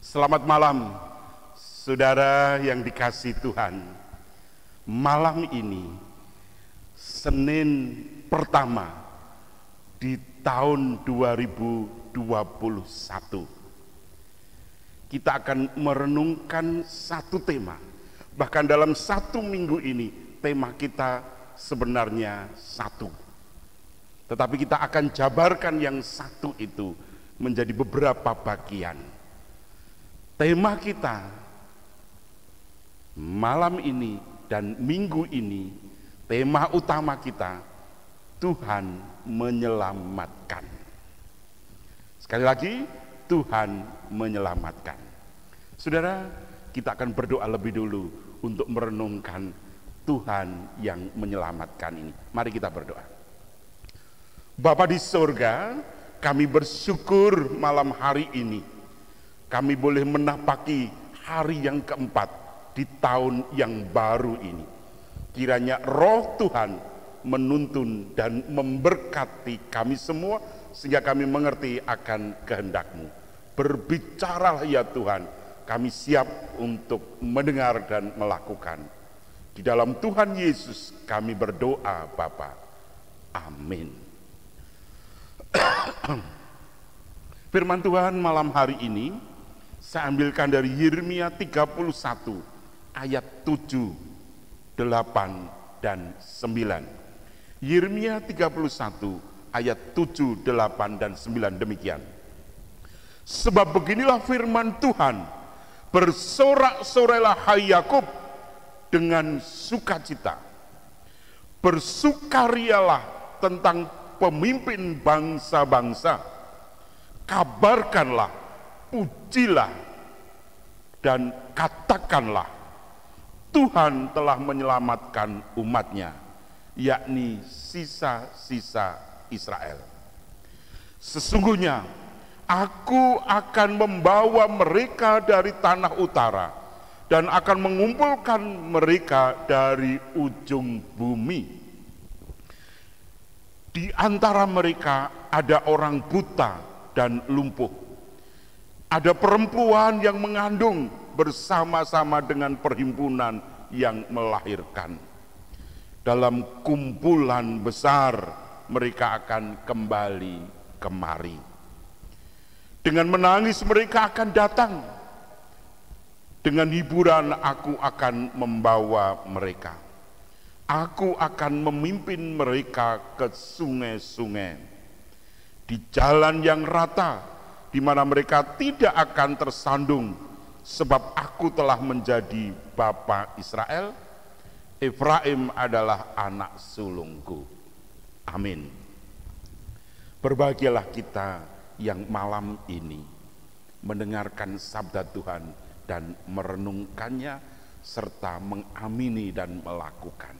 Selamat malam, saudara yang dikasihi Tuhan. Malam ini, Senin pertama di tahun 2021, kita akan merenungkan satu tema. Bahkan dalam satu minggu ini, tema kita sebenarnya satu. Tetapi kita akan jabarkan yang satu itu menjadi beberapa bagian. Tema kita malam ini dan minggu ini, tema utama kita, Tuhan menyelamatkan. Sekali lagi, Tuhan menyelamatkan. Saudara, kita akan berdoa lebih dulu untuk merenungkan Tuhan yang menyelamatkan ini. Mari kita berdoa. Bapa di surga, kami bersyukur malam hari ini kami boleh menapaki hari yang keempat di tahun yang baru ini. Kiranya roh Tuhan menuntun dan memberkati kami semua sehingga kami mengerti akan kehendak-Mu. Berbicaralah ya Tuhan, kami siap untuk mendengar dan melakukan. Di dalam Tuhan Yesus kami berdoa Bapa. Amin. Firman Tuhan malam hari ini saya ambilkan dari Yeremia 31 ayat 7, 8, dan 9. Yeremia 31 ayat 7, 8, dan 9 demikian. Sebab beginilah firman Tuhan, bersorak-sorailah hai Yakub dengan sukacita. Bersukarialah tentang pemimpin bangsa-bangsa. Kabarkanlah, pujilah, dan katakanlah, Tuhan telah menyelamatkan umatnya, yakni sisa-sisa Israel. Sesungguhnya aku akan membawa mereka dari tanah utara dan akan mengumpulkan mereka dari ujung bumi. Di antara mereka ada orang buta dan lumpuh. Ada perempuan yang mengandung bersama-sama dengan perhimpunan yang melahirkan. Dalam kumpulan besar mereka akan kembali kemari. Dengan menangis mereka akan datang. Dengan hiburan aku akan membawa mereka. Aku akan memimpin mereka ke sungai-sungai. Di jalan yang rata, di mana mereka tidak akan tersandung, sebab aku telah menjadi bapa Israel. Efraim adalah anak sulungku. Amin. Berbahagialah kita yang malam ini mendengarkan sabda Tuhan dan merenungkannya serta mengamini dan melakukan.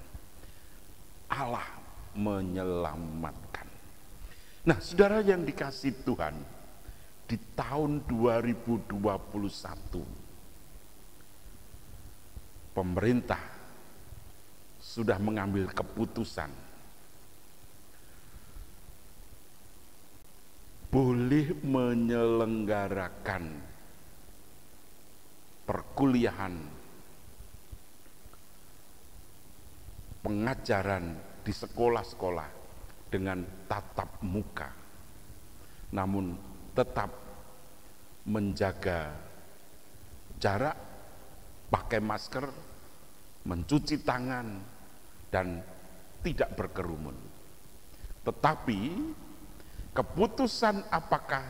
Allah menyelamatkan. Nah, saudara yang dikasihi Tuhan, di tahun 2021 pemerintah sudah mengambil keputusan boleh menyelenggarakan perkuliahan pengajaran di sekolah-sekolah dengan tatap muka, namun tetap menjaga jarak, pakai masker, mencuci tangan, dan tidak berkerumun. Tetapi keputusan apakah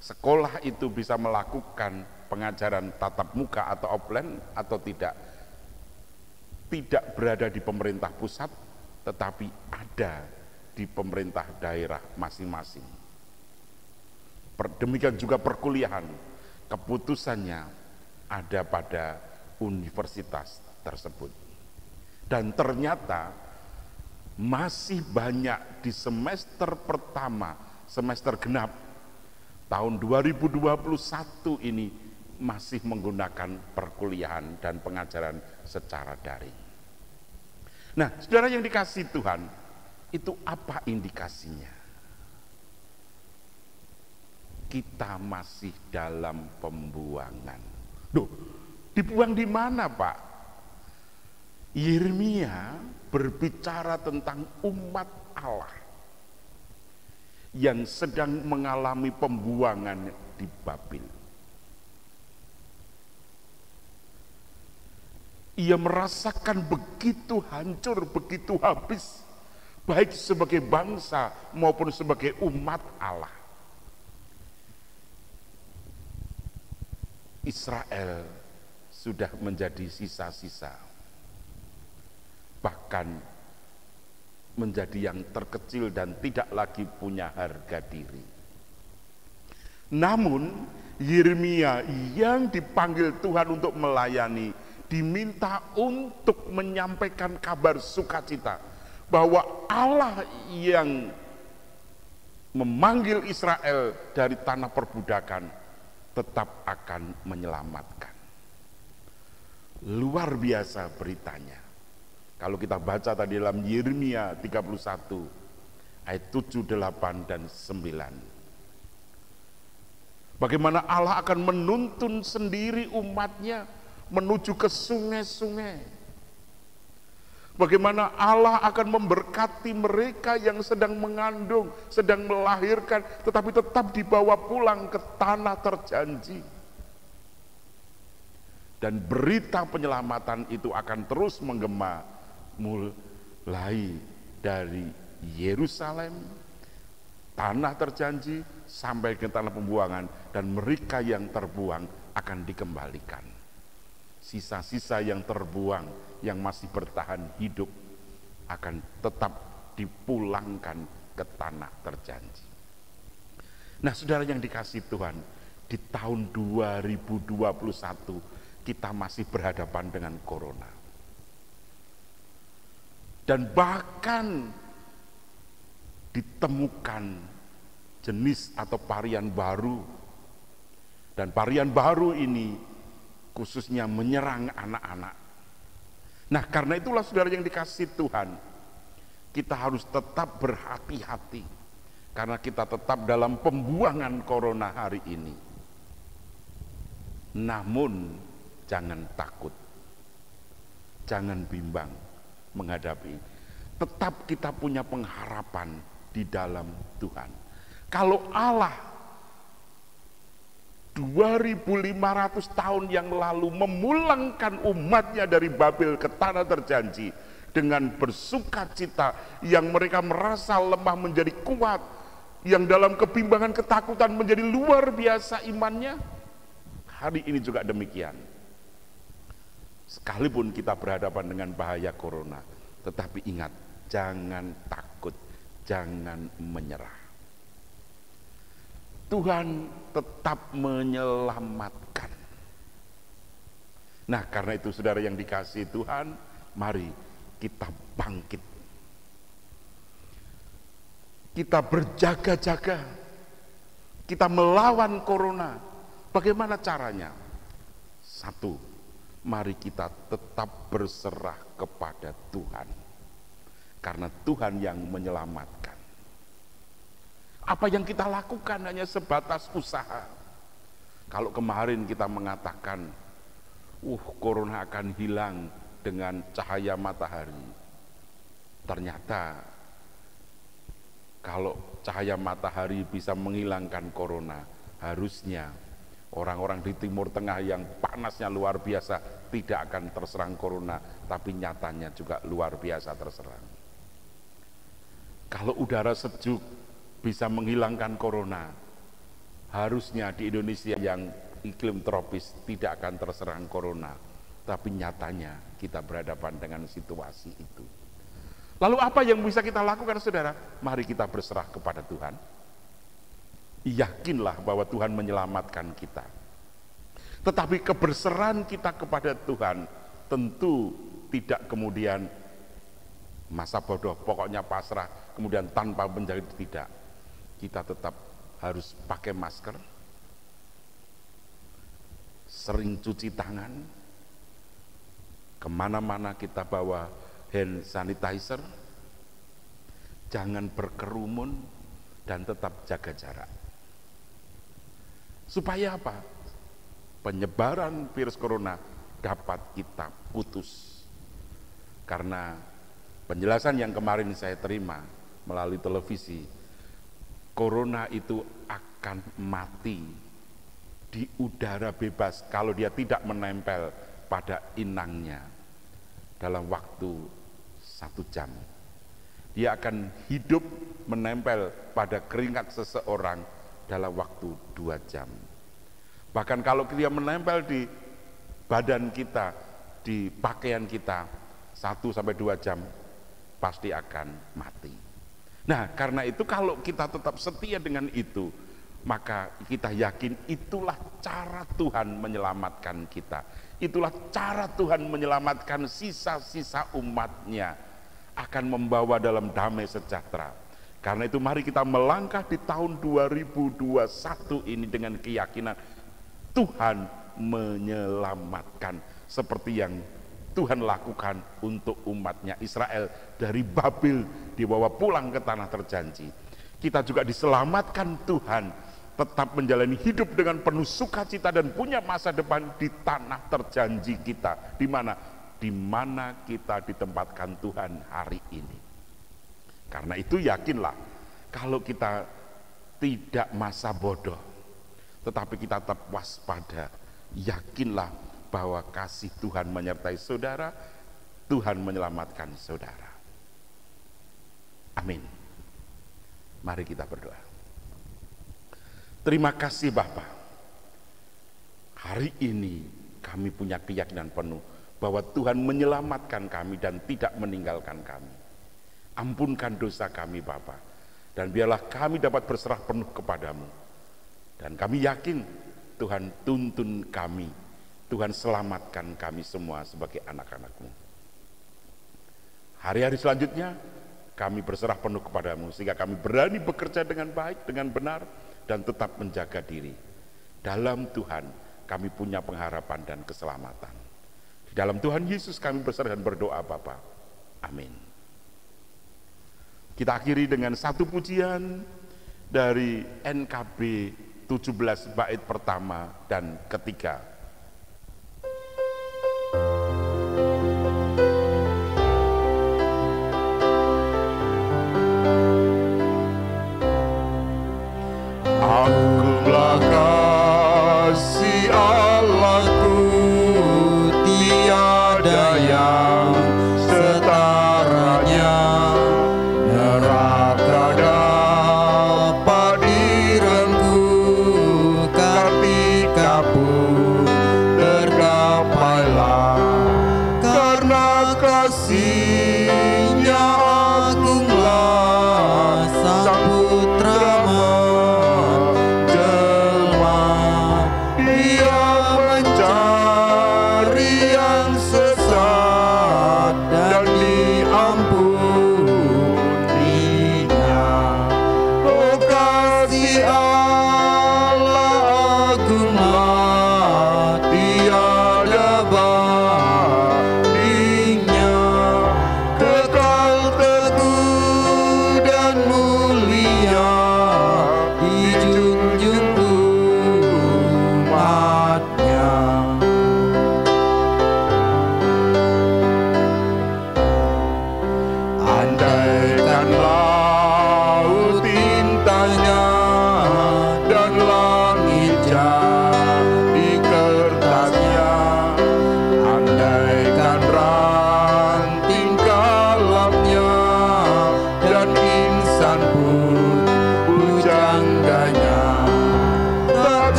sekolah itu bisa melakukan pengajaran tatap muka atau offline atau tidak berada di pemerintah pusat, tetapi ada di pemerintah daerah masing-masing. Demikian juga perkuliahan, keputusannya ada pada universitas tersebut. Dan ternyata masih banyak di semester pertama, semester genap tahun 2021 ini masih menggunakan perkuliahan dan pengajaran secara daring. Nah, saudara yang dikasihi Tuhan, itu apa indikasinya? kita masih dalam pembuangan. Duh, dibuang di mana, Pak? Yeremia berbicara tentang umat Allah yang sedang mengalami pembuangan di Babel. Ia merasakan begitu hancur, begitu habis, baik sebagai bangsa maupun sebagai umat Allah. Israel sudah menjadi sisa-sisa, bahkan menjadi yang terkecil dan tidak lagi punya harga diri. Namun Yeremia yang dipanggil Tuhan untuk melayani, diminta untuk menyampaikan kabar sukacita bahwa Allah yang memanggil Israel dari tanah perbudakan tetap akan menyelamatkan. Luar biasa beritanya. Kalau kita baca tadi dalam Yeremia 31 ayat 7, 8, dan 9. Bagaimana Allah akan menuntun sendiri umatnya menuju ke sungai-sungai. Bagaimana Allah akan memberkati mereka yang sedang mengandung, sedang melahirkan, tetapi tetap dibawa pulang ke tanah terjanji. Dan berita penyelamatan itu akan terus menggema, mulai dari Yerusalem, tanah terjanji, sampai ke tanah pembuangan, dan mereka yang terbuang akan dikembalikan. Sisa-sisa yang terbuang, yang masih bertahan hidup, akan tetap dipulangkan ke tanah terjanji. Nah, saudara yang dikasihi Tuhan, di tahun 2021 kita masih berhadapan dengan corona. Dan bahkan ditemukan jenis atau varian baru. Dan varian baru ini khususnya menyerang anak-anak. Nah, karena itulah saudara yang dikasihi Tuhan, kita harus tetap berhati-hati karena kita tetap dalam pembuangan corona hari ini. Namun jangan takut, jangan bimbang menghadapi. Tetap kita punya pengharapan di dalam Tuhan. Kalau Allah 2500 tahun yang lalu memulangkan umatnya dari Babel ke tanah terjanji dengan bersukacita, yang mereka merasa lemah menjadi kuat, yang dalam kebimbangan ketakutan menjadi luar biasa imannya, hari ini juga demikian. Sekalipun kita berhadapan dengan bahaya corona, tetapi ingat, jangan takut, jangan menyerah. Tuhan tetap menyelamatkan. Nah, karena itu saudara yang dikasihi Tuhan, mari kita bangkit. Kita berjaga-jaga. Kita melawan corona. Bagaimana caranya? Satu, mari kita tetap berserah kepada Tuhan. Karena Tuhan yang menyelamatkan. Apa yang kita lakukan hanya sebatas usaha. Kalau kemarin kita mengatakan, corona akan hilang dengan cahaya matahari. Ternyata kalau cahaya matahari bisa menghilangkan corona, harusnya orang-orang di Timur Tengah yang panasnya luar biasa tidak akan terserang corona, tapi nyatanya juga luar biasa terserang. Kalau udara sejuk bisa menghilangkan corona, harusnya di Indonesia yang iklim tropis tidak akan terserang corona, tapi nyatanya kita berhadapan dengan situasi itu. Lalu apa yang bisa kita lakukan, saudara? Mari kita berserah kepada Tuhan. Yakinlah bahwa Tuhan menyelamatkan kita. Tetapi keberserahan kita kepada Tuhan tentu tidak kemudian masa bodoh, pokoknya pasrah, kemudian tanpa menjadi tidak. Kita tetap harus pakai masker, sering cuci tangan, kemana-mana kita bawa hand sanitizer, jangan berkerumun, dan tetap jaga jarak. Supaya apa? Penyebaran virus corona dapat kita putus. Karena penjelasan yang kemarin saya terima melalui televisi, corona itu akan mati di udara bebas kalau dia tidak menempel pada inangnya dalam waktu 1 jam. Dia akan hidup menempel pada keringat seseorang dalam waktu 2 jam. Bahkan kalau dia menempel di badan kita, di pakaian kita 1-2 jam, pasti akan mati. Nah, karena itu kalau kita tetap setia dengan itu, maka kita yakin itulah cara Tuhan menyelamatkan kita. Itulah cara Tuhan menyelamatkan sisa-sisa umatnya, akan membawa dalam damai sejahtera. Karena itu mari kita melangkah di tahun 2021 ini dengan keyakinan Tuhan menyelamatkan, seperti yang Tuhan lakukan untuk umatnya Israel dari Babel, dibawa pulang ke tanah terjanji. Kita juga diselamatkan Tuhan, tetap menjalani hidup dengan penuh sukacita dan punya masa depan di tanah terjanji kita. Di mana? Di mana kita ditempatkan Tuhan hari ini. Karena itu yakinlah, kalau kita tidak masa bodoh, tetapi kita tetap waspada, yakinlah bahwa kasih Tuhan menyertai saudara, Tuhan menyelamatkan saudara. Amin. Mari kita berdoa. Terima kasih Bapa. Hari ini kami punya keyakinan penuh bahwa Tuhan menyelamatkan kami dan tidak meninggalkan kami. Ampunkan dosa kami Bapa, dan biarlah kami dapat berserah penuh kepadamu. Dan kami yakin Tuhan tuntun kami, Tuhan selamatkan kami semua sebagai anak-anak-Mu. Hari-hari selanjutnya kami berserah penuh kepadamu, sehingga kami berani bekerja dengan baik, dengan benar, dan tetap menjaga diri. Dalam Tuhan kami punya pengharapan dan keselamatan. Di dalam Tuhan Yesus kami berserah dan berdoa Bapa. Amin. Kita akhiri dengan satu pujian dari NKB 17 bait pertama dan ketiga. Agunglah kasih Allahku, tiada yang setaranya. Neraka dapat direngku, ketika pun tergapailah. Karena kasih-Nya agunglah Sang Putra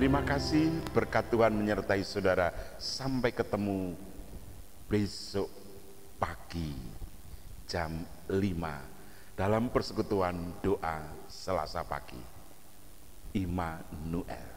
Terima kasih, berkat Tuhan menyertai saudara. Sampai ketemu besok pagi jam 5 dalam persekutuan doa Selasa pagi. Immanuel.